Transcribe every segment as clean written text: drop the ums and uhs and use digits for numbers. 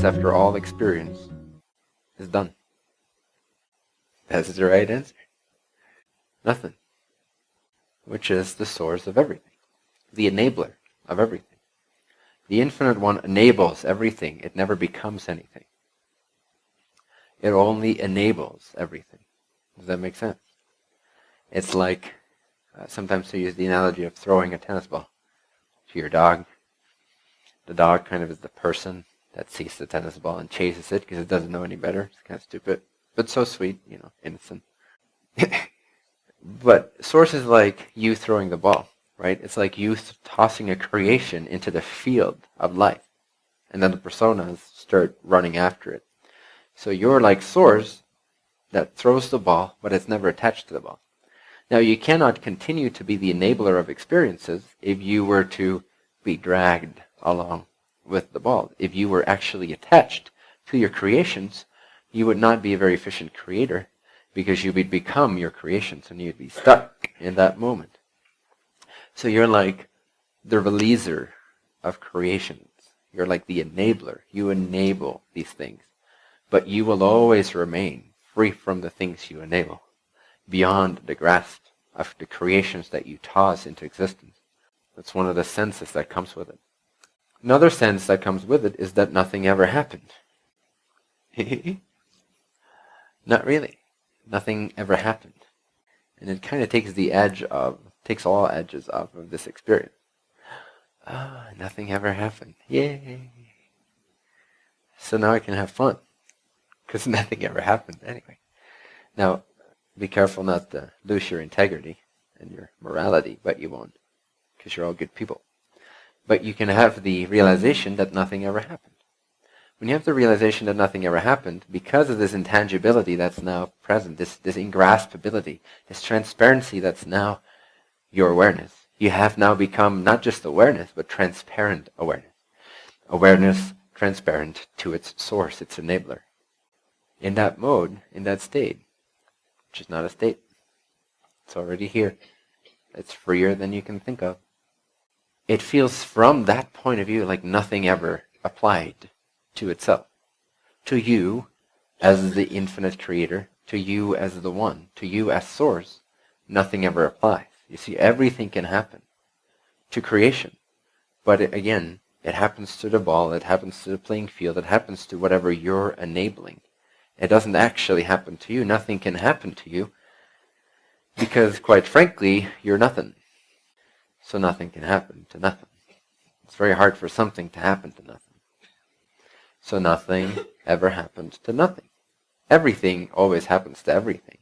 happens after all experience is done? That's the right answer. Nothing. Which is the source of everything. The enabler of everything. The Infinite One enables everything. It never becomes anything. It only enables everything. Does that make sense? It's like, sometimes they use the analogy of throwing a tennis ball to your dog. The dog kind of is the person that sees the tennis ball and chases it because it doesn't know any better. It's kind of stupid, but so sweet, innocent. But source is like you throwing the ball, right? It's like you tossing a creation into the field of life. And then the personas start running after it. So you're like source that throws the ball, but it's never attached to the ball. Now you cannot continue to be the enabler of experiences if you were to be dragged along with the ball. If you were actually attached to your creations, you would not be a very efficient creator, because you would become your creations and you'd be stuck in that moment. So you're like the releaser of creations. You're like the enabler. You enable these things. But you will always remain free from the things you enable, beyond the grasp of the creations that you toss into existence. That's one of the senses that comes with it. Another sense that comes with it is that nothing ever happened. Not really. Nothing ever happened. And it kind of takes all edges off of this experience. Nothing ever happened. Yay! So now I can have fun, because nothing ever happened anyway. Now, be careful not to lose your integrity and your morality, but you won't, because you're all good people. But you can have the realization that nothing ever happened. When you have the realization that nothing ever happened, because of this intangibility that's now present, this ingraspability, this transparency that's now your awareness, you have now become not just awareness, but transparent awareness. Awareness transparent to its source, its enabler. In that mode, in that state, which is not a state, it's already here. It's freer than you can think of. It feels from that point of view like nothing ever applied to itself, to you as the infinite creator, to you as the one, to you as source. Nothing ever applies. You see, everything can happen to creation, but again, it happens to the ball, it happens to the playing field, it happens to whatever you're enabling. It doesn't actually happen to you. Nothing can happen to you because, quite frankly, you're nothing. So nothing can happen to nothing. It's very hard for something to happen to nothing. So nothing ever happened to nothing. Everything always happens to everything.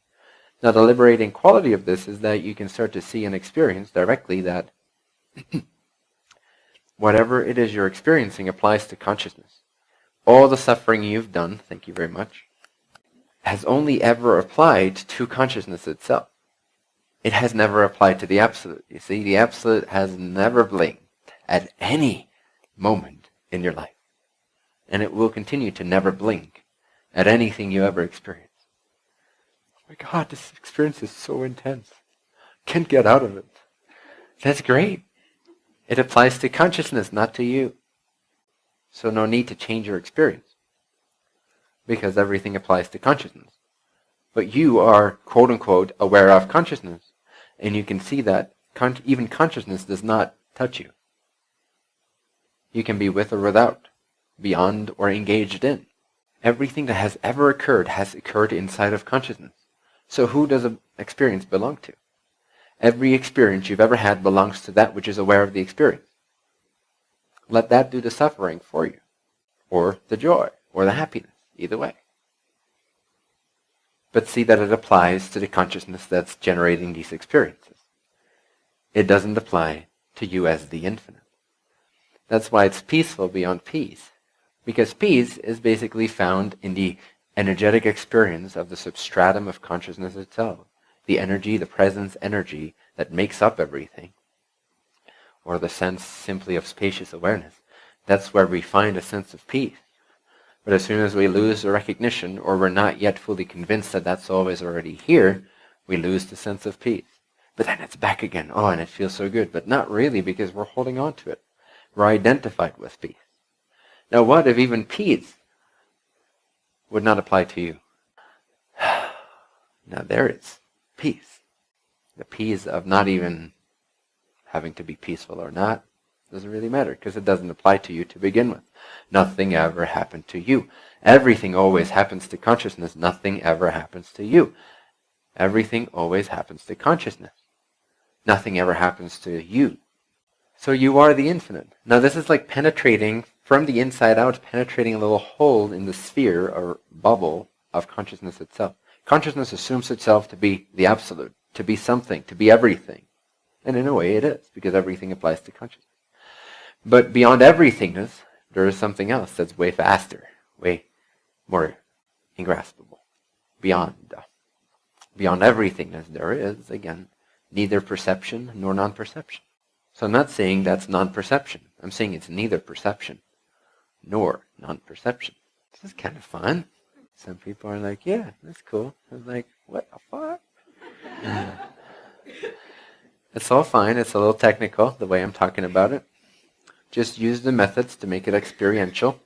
Now the liberating quality of this is that you can start to see and experience directly that whatever it is you're experiencing applies to consciousness. All the suffering you've done, thank you very much, has only ever applied to consciousness itself. It has never applied to the Absolute. You see, the Absolute has never blinked at any moment in your life. And it will continue to never blink at anything you ever experience. Oh my God, this experience is so intense. Can't get out of it. That's great. It applies to consciousness, not to you. So no need to change your experience, because everything applies to consciousness. But you are, quote unquote, aware of consciousness. And you can see that even consciousness does not touch you. You can be with or without, beyond or engaged in. Everything that has ever occurred has occurred inside of consciousness. So who does an experience belong to? Every experience you've ever had belongs to that which is aware of the experience. Let that do the suffering for you, or the joy, or the happiness, either way. But see that it applies to the consciousness that's generating these experiences. It doesn't apply to you as the infinite. That's why it's peaceful beyond peace. Because peace is basically found in the energetic experience of the substratum of consciousness itself. The energy, the presence energy that makes up everything. Or the sense simply of spacious awareness. That's where we find a sense of peace. But as soon as we lose the recognition, or we're not yet fully convinced that that's always already here, we lose the sense of peace. But then it's back again. Oh, and it feels so good. But not really, because we're holding on to it. We're identified with peace. Now what if even peace would not apply to you. Now there is peace. The peace of not even having to be peaceful or not doesn't really matter because it doesn't apply to you to begin with. Nothing ever happened to you. Everything always happens to consciousness. Nothing ever happens to you. Everything always happens to consciousness. Nothing ever happens to you. So you are the infinite. Now this is like penetrating from the inside out, penetrating a little hole in the sphere or bubble of consciousness itself. Consciousness assumes itself to be the absolute, to be something, to be everything. And in a way it is, because everything applies to consciousness. But beyond everythingness, there is something else that's way faster, way more ingraspable. Beyond everythingness, there is, again, neither perception nor non-perception. So I'm not saying that's non-perception. I'm saying it's neither perception nor non-perception. This is kind of fun. Some people are like, yeah, that's cool. I'm like, what the fuck? It's all fine. It's a little technical, the way I'm talking about it. Just use the methods to make it experiential,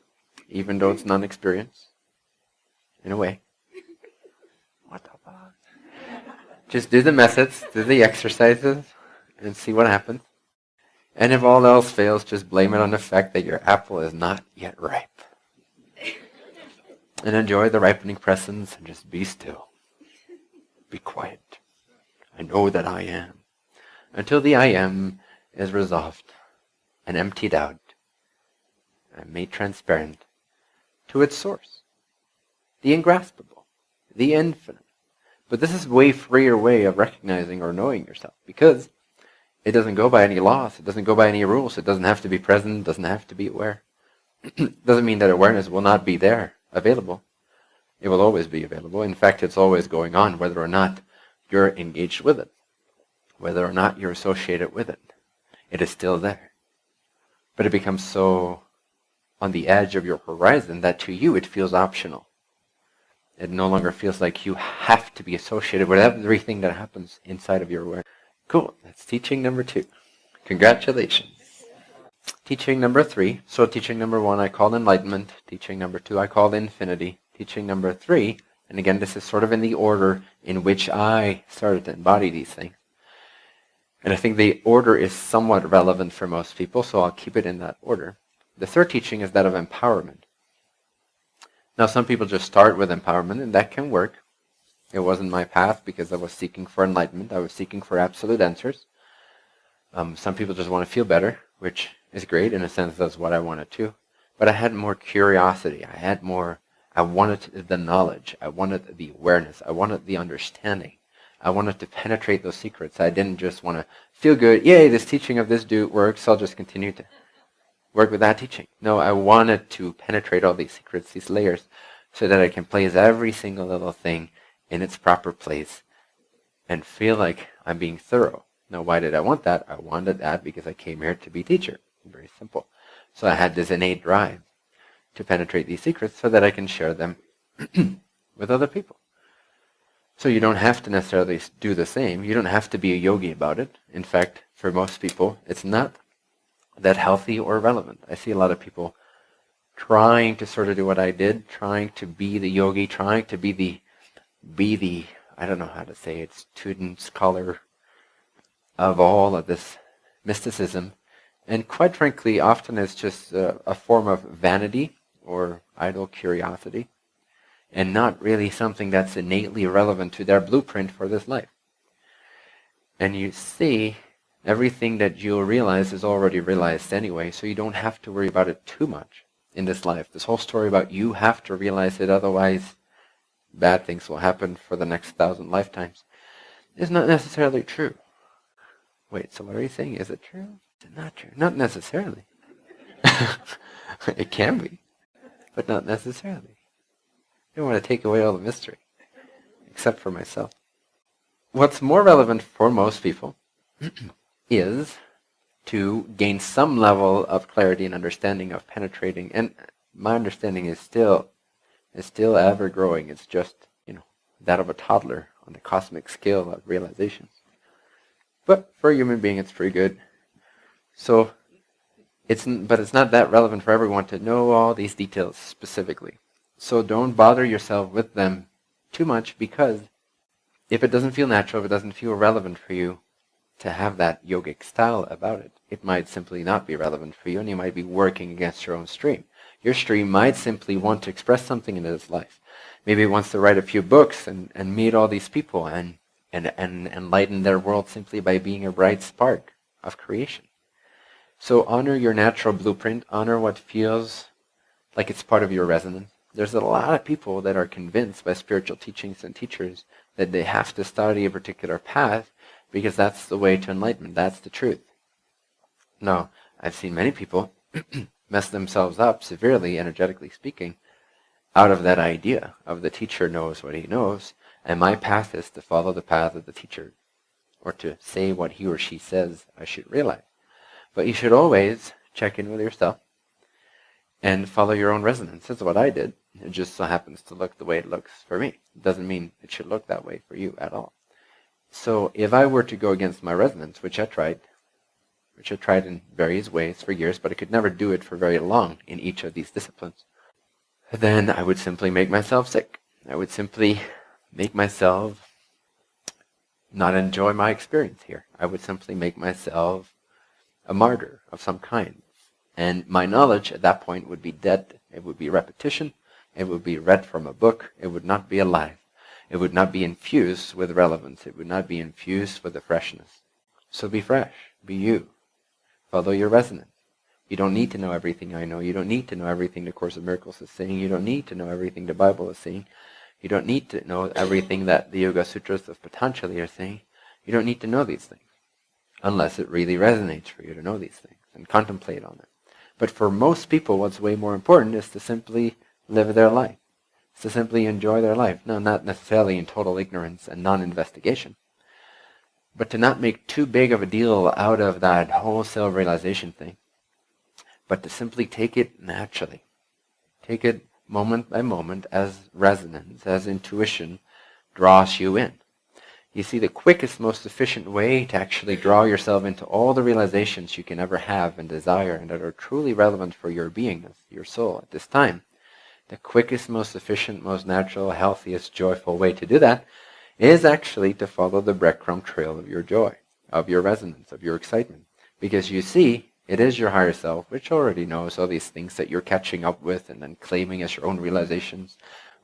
even though it's non-experience, in a way. What the fuck? Just do the methods, do the exercises, and see what happens. And if all else fails, just blame it on the fact that your apple is not yet ripe. And enjoy the ripening presence and just be still. Be quiet. I know that I am. Until the I am is resolved and emptied out and made transparent to its source. The ingraspable. The infinite. But this is a way freer way of recognizing or knowing yourself because it doesn't go by any laws. It doesn't go by any rules. It doesn't have to be present. It doesn't have to be aware. Doesn't mean that awareness will not be there, available. It will always be available. In fact, it's always going on, whether or not you're engaged with it, whether or not you're associated with it. It is still there. But it becomes so on the edge of your horizon that to you it feels optional. It no longer feels like you have to be associated with everything that happens inside of your awareness. Cool. That's teaching number 2. Congratulations. Teaching number 3. So teaching number 1 I call enlightenment. Teaching number 2 I call infinity. Teaching number 3, and again this is sort of in the order in which I started to embody these things. And I think the order is somewhat relevant for most people, so I'll keep it in that order. The third teaching is that of empowerment. Now some people just start with empowerment, and that can work. It wasn't my path because I was seeking for enlightenment. I was seeking for absolute answers. Some people just want to feel better, which is great. In a sense, that's what I wanted too. But I had more curiosity. I wanted the knowledge. I wanted the awareness. I wanted the understanding. I wanted to penetrate those secrets. I didn't just want to feel good. Yay, this teaching of this dude works, so I'll just continue to work with that teaching. No, I wanted to penetrate all these secrets, these layers, so that I can place every single little thing in its proper place and feel like I'm being thorough. Now, why did I want that? I wanted that because I came here to be teacher. Very simple. So I had this innate drive to penetrate these secrets so that I can share them with other people. So you don't have to necessarily do the same. You don't have to be a yogi about it. In fact, for most people, it's not that healthy or relevant. I see a lot of people trying to sort of do what I did, trying to be the yogi, trying to be the I don't know how to say it, student, scholar of all of this mysticism. And quite frankly, often it's just a form of vanity or idle curiosity, and not really something that's innately relevant to their blueprint for this life. And you see, everything that you'll realize is already realized anyway, so you don't have to worry about it too much in this life. This whole story about you have to realize it, otherwise bad things will happen for the next 1,000 lifetimes, is not necessarily true. Wait, so what are you saying? Is it true? Is it not true? Not necessarily. It can be, but not necessarily. I don't want to take away all the mystery, except for myself. What's more relevant for most people is to gain some level of clarity and understanding of penetrating, and my understanding is still ever growing. It's just, that of a toddler on the cosmic scale of realizations. But for a human being, it's pretty good. So, but it's not that relevant for everyone to know all these details specifically. So don't bother yourself with them too much, because if it doesn't feel natural, if it doesn't feel relevant for you to have that yogic style about it, it might simply not be relevant for you, and you might be working against your own stream. Your stream might simply want to express something in its life. Maybe it wants to write a few books and meet all these people and enlighten their world simply by being a bright spark of creation. So honor your natural blueprint, honor what feels like it's part of your resonance. There's a lot of people that are convinced by spiritual teachings and teachers that they have to study a particular path because that's the way to enlightenment, that's the truth. No, I've seen many people mess themselves up severely, energetically speaking, out of that idea of the teacher knows what he knows, and my path is to follow the path of the teacher, or to say what he or she says I should realize. But you should always check in with yourself and follow your own resonance. That's what I did. It just so happens to look the way it looks for me. It doesn't mean it should look that way for you at all. So if I were to go against my resonance, which I tried in various ways for years, but I could never do it for very long in each of these disciplines, then I would simply make myself sick. I would simply make myself not enjoy my experience here. I would simply make myself a martyr of some kind. And my knowledge at that point would be dead. It would be repetition. It would be read from a book. It would not be alive. It would not be infused with relevance. It would not be infused with the freshness. So be fresh. Be you. Follow your resonance. You don't need to know everything I know. You don't need to know everything the Course of Miracles is saying. You don't need to know everything the Bible is saying. You don't need to know everything that the Yoga Sutras of Patanjali are saying. You don't need to know these things unless it really resonates for you to know these things and contemplate on it. But for most people, what's way more important is to simply live their life. It's to simply enjoy their life. No, not necessarily in total ignorance and non-investigation, but to not make too big of a deal out of that wholesale realization thing, but to simply take it naturally. Take it moment by moment as resonance, as intuition draws you in. You see, the quickest, most efficient way to actually draw yourself into all the realizations you can ever have and desire and that are truly relevant for your beingness, your soul at this time, the quickest, most efficient, most natural, healthiest, joyful way to do that is actually to follow the breadcrumb trail of your joy, of your resonance, of your excitement. Because you see, it is your higher self, which already knows all these things that you're catching up with and then claiming as your own realizations.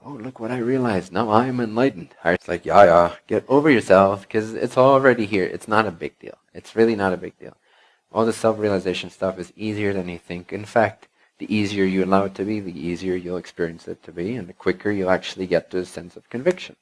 Oh, look what I realized. Now I'm enlightened. It's like, yeah, get over yourself, because it's already here. It's not a big deal. It's really not a big deal. All the self-realization stuff is easier than you think. In fact, the easier you allow it to be, the easier you'll experience it to be, and the quicker you'll actually get to a sense of conviction.